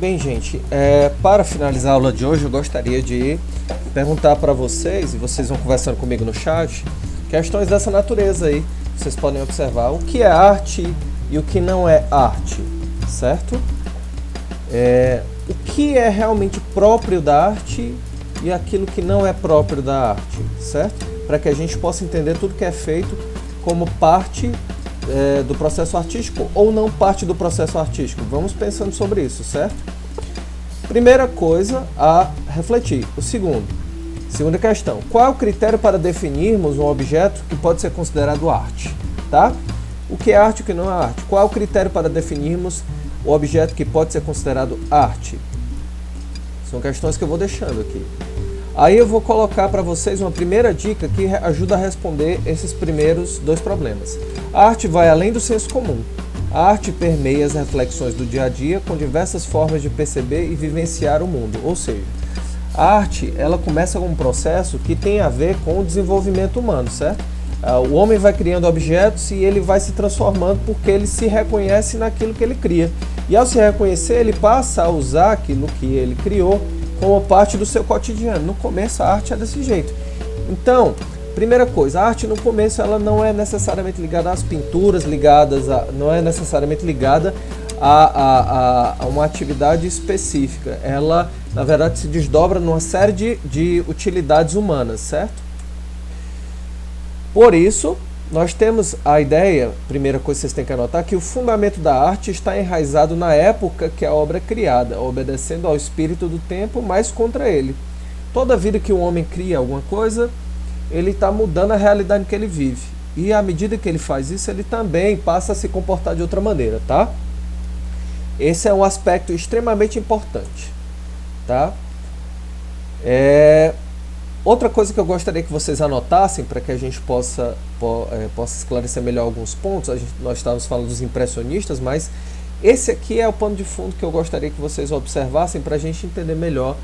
Bem, gente, para finalizar a aula de hoje, eu gostaria de perguntar para vocês, e vocês vão conversando comigo no chat, questões dessa natureza aí. Vocês podem observar o que é arte e o que não é arte, certo? O que é realmente próprio da arte e aquilo que não é próprio da arte, certo? Para que a gente possa entender tudo que é feito como parte do processo artístico ou não parte do processo artístico. Vamos pensando sobre isso, certo? Primeira coisa a refletir. Segunda questão. Qual é o critério para definirmos um objeto que pode ser considerado arte? Tá? O que é arte e o que não é arte? Qual é o critério para definirmos o objeto que pode ser considerado arte? São questões que eu vou deixando aqui. Aí eu vou colocar para vocês uma primeira dica que ajuda a responder esses primeiros dois problemas. A arte vai além do senso comum. A arte permeia as reflexões do dia a dia com diversas formas de perceber e vivenciar o mundo. Ou seja, a arte ela começa com um processo que tem a ver com o desenvolvimento humano, certo? O homem vai criando objetos e ele vai se transformando porque ele se reconhece naquilo que ele cria. E ao se reconhecer, ele passa a usar aquilo que ele criou como parte do seu cotidiano. No começo a arte é desse jeito. Então, primeira coisa, a arte no começo ela não é necessariamente ligada às pinturas, não é necessariamente ligada a uma atividade específica. Ela, na verdade, se desdobra numa série de utilidades humanas, certo? Por isso, nós temos a ideia, primeira coisa que vocês têm que anotar, que o fundamento da arte está enraizado na época que a obra é criada, obedecendo ao espírito do tempo, mas contra ele. Toda vida que um homem cria alguma coisa, ele está mudando a realidade em que ele vive. E à medida que ele faz isso, ele também passa a se comportar de outra maneira, tá? Esse é um aspecto extremamente importante, tá? Outra coisa que eu gostaria que vocês anotassem para que a gente possa esclarecer melhor alguns pontos. Nós estávamos falando dos impressionistas, mas esse aqui é o pano de fundo que eu gostaria que vocês observassem para a gente entender melhor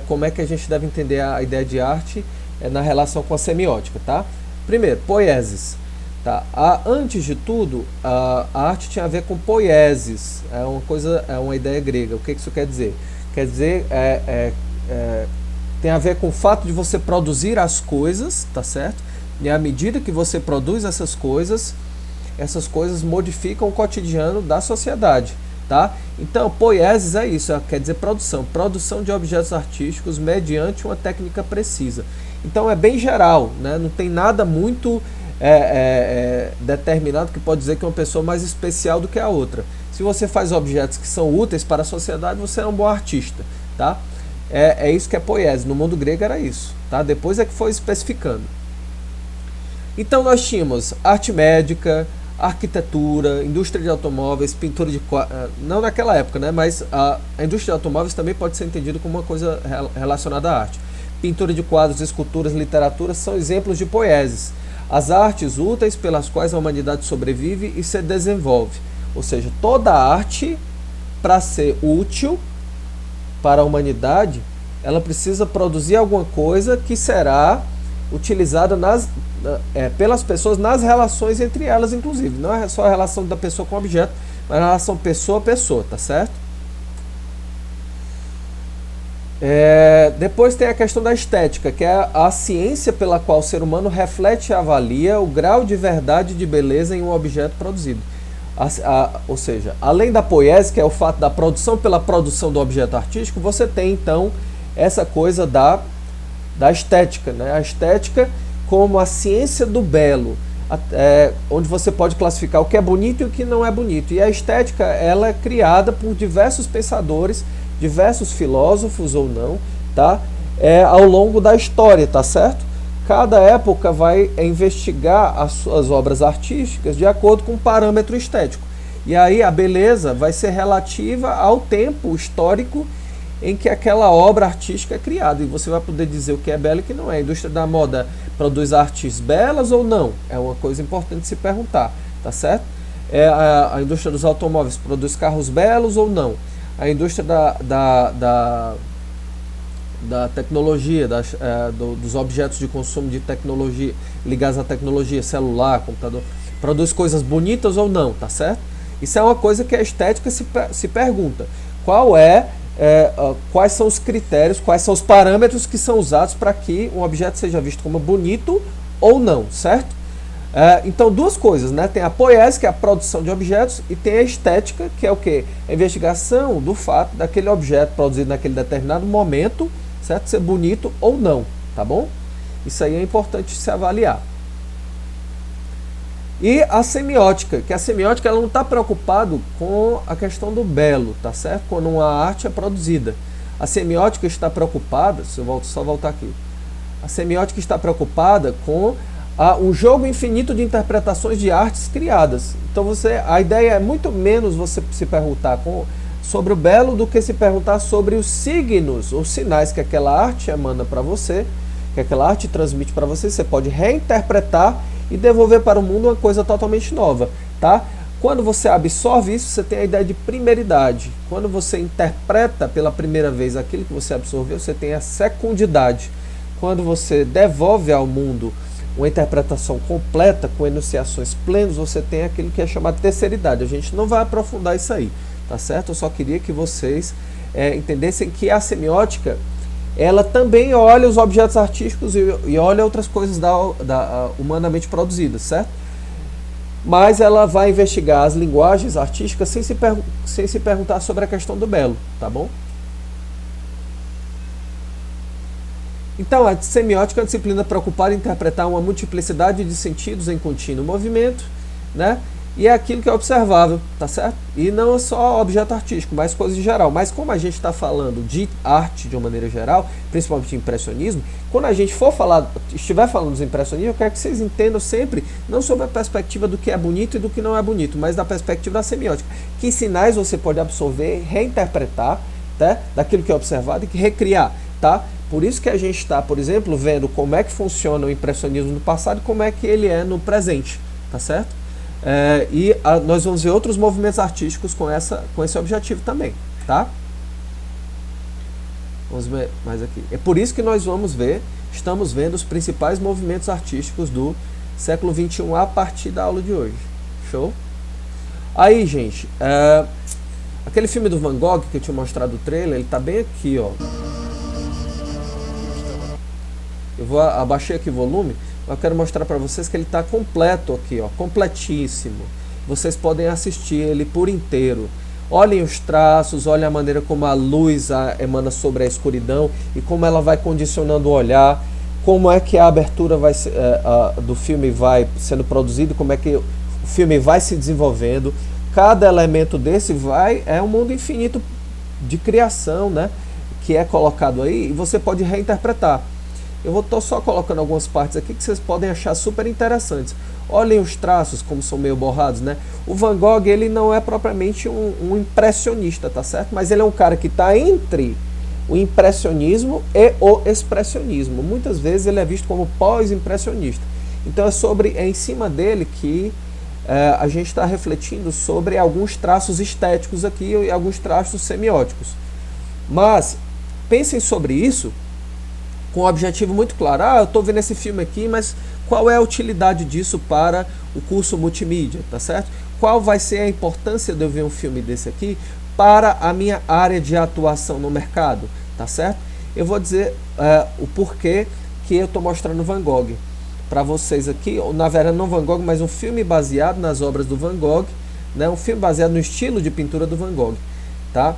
como é que a gente deve entender a ideia de arte na relação com a semiótica, tá? Primeiro, poiesis. Tá? Antes de tudo, a arte tinha a ver com poiesis, é uma ideia grega. O que isso quer dizer? Quer dizer, tem a ver com o fato de você produzir as coisas, tá certo? E à medida que você produz essas coisas modificam o cotidiano da sociedade, tá? Então, poiesis é isso, quer dizer produção de objetos artísticos mediante uma técnica precisa. Então é bem geral, né? Não tem nada muito determinado que pode dizer que é uma pessoa mais especial do que a outra. Se você faz objetos que são úteis para a sociedade, você é um bom artista, tá? É isso que é poiesis. No mundo grego era isso, tá? Depois é que foi especificando. Então nós tínhamos arte médica, arquitetura, indústria de automóveis, pintura de quadros, não naquela época, né? Mas a indústria de automóveis também pode ser entendida como uma coisa relacionada à arte. Pintura de quadros, esculturas, literatura são exemplos de poiesis. As artes úteis pelas quais a humanidade sobrevive e se desenvolve. Ou seja, toda arte, para ser útil para a humanidade, ela precisa produzir alguma coisa que será utilizada pelas pessoas nas relações entre elas, inclusive. Não é só a relação da pessoa com o objeto, mas a relação pessoa a pessoa, tá certo? Depois tem a questão da estética, que é a ciência pela qual o ser humano reflete e avalia o grau de verdade e de beleza em um objeto produzido. Ou seja, além da poiesia, que é o fato da produção pela produção do objeto artístico, você tem então essa coisa da estética, né? A estética como a ciência do belo, onde você pode classificar o que é bonito e o que não é bonito. E a estética ela é criada por diversos pensadores, diversos filósofos ou não, tá? Ao longo da história, tá certo? Cada época vai investigar as suas obras artísticas de acordo com um parâmetro estético. E aí a beleza vai ser relativa ao tempo histórico em que aquela obra artística é criada. E você vai poder dizer o que é belo e o que não é. A indústria da moda produz artes belas ou não? É uma coisa importante de se perguntar, tá certo? A indústria dos automóveis produz carros belos ou não? A indústria da tecnologia, dos objetos de consumo de tecnologia, ligados à tecnologia, celular, computador, produz coisas bonitas ou não, tá certo? Isso é uma coisa que a estética se pergunta. quais são os critérios, quais são os parâmetros que são usados para que um objeto seja visto como bonito ou não, certo? Então, duas coisas, né? Tem a poiesia, que é a produção de objetos, e tem a estética, que é o quê? A investigação do fato daquele objeto produzido naquele determinado momento, certo? Ser bonito ou não, tá bom? Isso aí é importante se avaliar. E a semiótica, que a semiótica ela não está preocupada com a questão do belo, tá certo? Quando uma arte é produzida. A semiótica está preocupada, se eu só voltar aqui, a semiótica está preocupada com um jogo infinito de interpretações de artes criadas. Então a ideia é muito menos você se perguntar sobre o belo do que se perguntar sobre os signos, os sinais que aquela arte emana para você, que aquela arte transmite para você. Você pode reinterpretar e devolver para o mundo uma coisa totalmente nova, tá? Quando você absorve isso, você tem a ideia de primeiridade. Quando você interpreta pela primeira vez aquilo que você absorveu, você tem a secundidade. Quando você devolve ao mundo uma interpretação completa, com enunciações plenas, você tem aquilo que é chamado de terceiridade. A gente não vai aprofundar isso aí, tá certo? Eu só queria que vocês entendessem que a semiótica, ela também olha os objetos artísticos e olha outras coisas humanamente produzidas, certo? Mas ela vai investigar as linguagens artísticas sem se perguntar sobre a questão do belo, tá bom? Então, a semiótica é uma disciplina preocupada em interpretar uma multiplicidade de sentidos em contínuo movimento, né? E é aquilo que é observável, tá certo? E não é só objeto artístico, mas coisas em geral. Mas como a gente está falando de arte de uma maneira geral, principalmente de impressionismo, quando a gente estiver falando dos impressionismos, eu quero que vocês entendam sempre, não sobre a perspectiva do que é bonito e do que não é bonito, mas da perspectiva da semiótica. Que sinais você pode absorver, reinterpretar, tá? Daquilo que é observado e recriar, tá? Por isso que a gente está, por exemplo, vendo como é que funciona o impressionismo no passado e como é que ele é no presente, tá certo? Nós vamos ver outros movimentos artísticos com esse objetivo também, tá? Vamos ver mais aqui. É por isso que nós estamos vendo os principais movimentos artísticos do século XXI a partir da aula de hoje. Show? Aí, gente, aquele filme do Van Gogh que eu tinha mostrado o trailer, ele tá bem aqui, ó. Eu abaixei aqui o volume. Eu quero mostrar para vocês que ele está completo aqui, ó, completíssimo. Vocês podem assistir ele por inteiro. Olhem os traços, olhem a maneira como a luz emana sobre a escuridão e como ela vai condicionando o olhar, como é que a abertura do filme vai sendo produzido, como é que o filme vai se desenvolvendo. Cada elemento desse é um mundo infinito de criação, né, que é colocado aí e você pode reinterpretar. Eu estou só colocando algumas partes aqui que vocês podem achar super interessantes. Olhem os traços, como são meio borrados, né? O Van Gogh, ele não é propriamente um impressionista, tá certo? Mas ele é um cara que está entre o impressionismo e o expressionismo. Muitas vezes ele é visto como pós-impressionista. Então é em cima dele que a gente está refletindo sobre alguns traços estéticos aqui e alguns traços semióticos. Mas pensem sobre isso com um objetivo muito claro. Eu estou vendo esse filme aqui, mas qual é a utilidade disso para o curso multimídia, tá certo? Qual vai ser a importância de eu ver um filme desse aqui para a minha área de atuação no mercado, tá certo? Eu vou dizer o porquê que eu estou mostrando Van Gogh para vocês aqui, ou na verdade não Van Gogh, mas um filme baseado nas obras do Van Gogh, né? Um filme baseado no estilo de pintura do Van Gogh, tá?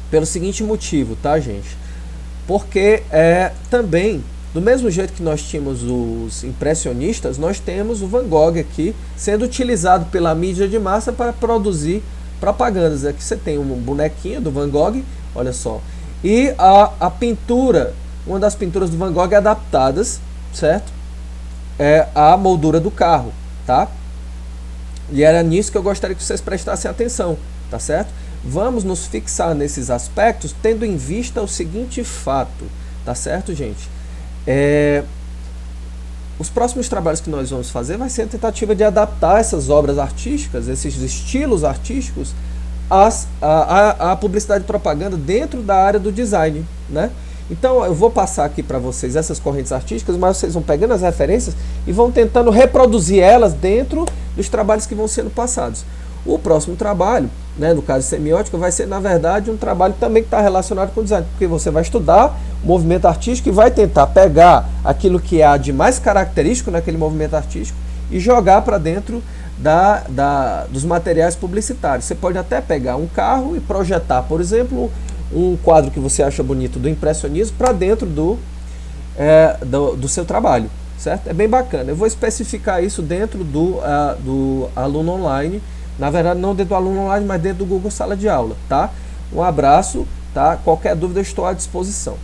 Pelo seguinte motivo, tá, gente? Porque também, do mesmo jeito que nós tínhamos os impressionistas, nós temos o Van Gogh aqui sendo utilizado pela mídia de massa para produzir propagandas. Aqui você tem um bonequinho do Van Gogh, olha só, e a pintura, uma das pinturas do Van Gogh adaptadas, certo? A moldura do carro, tá? E era nisso que eu gostaria que vocês prestassem atenção, tá certo? Vamos nos fixar nesses aspectos, tendo em vista o seguinte fato, tá certo, gente? Os próximos trabalhos que nós vamos fazer vai ser a tentativa de adaptar essas obras artísticas, esses estilos artísticos, à publicidade e propaganda dentro da área do design, né? Então eu vou passar aqui para vocês essas correntes artísticas, mas vocês vão pegando as referências e vão tentando reproduzir elas dentro dos trabalhos que vão sendo passados. O próximo trabalho né, no caso semiótica, vai ser, na verdade, um trabalho também que está relacionado com o design, porque você vai estudar o movimento artístico e vai tentar pegar aquilo que há de mais característico naquele movimento artístico e jogar para dentro dos materiais publicitários. Você pode até pegar um carro e projetar, por exemplo, um quadro que você acha bonito do impressionismo para dentro do seu trabalho, certo? É bem bacana. Eu vou especificar isso dentro do aluno online, na verdade não dentro do aluno online, mas dentro do Google Sala de Aula, tá? Um abraço, tá? Qualquer dúvida eu estou à disposição.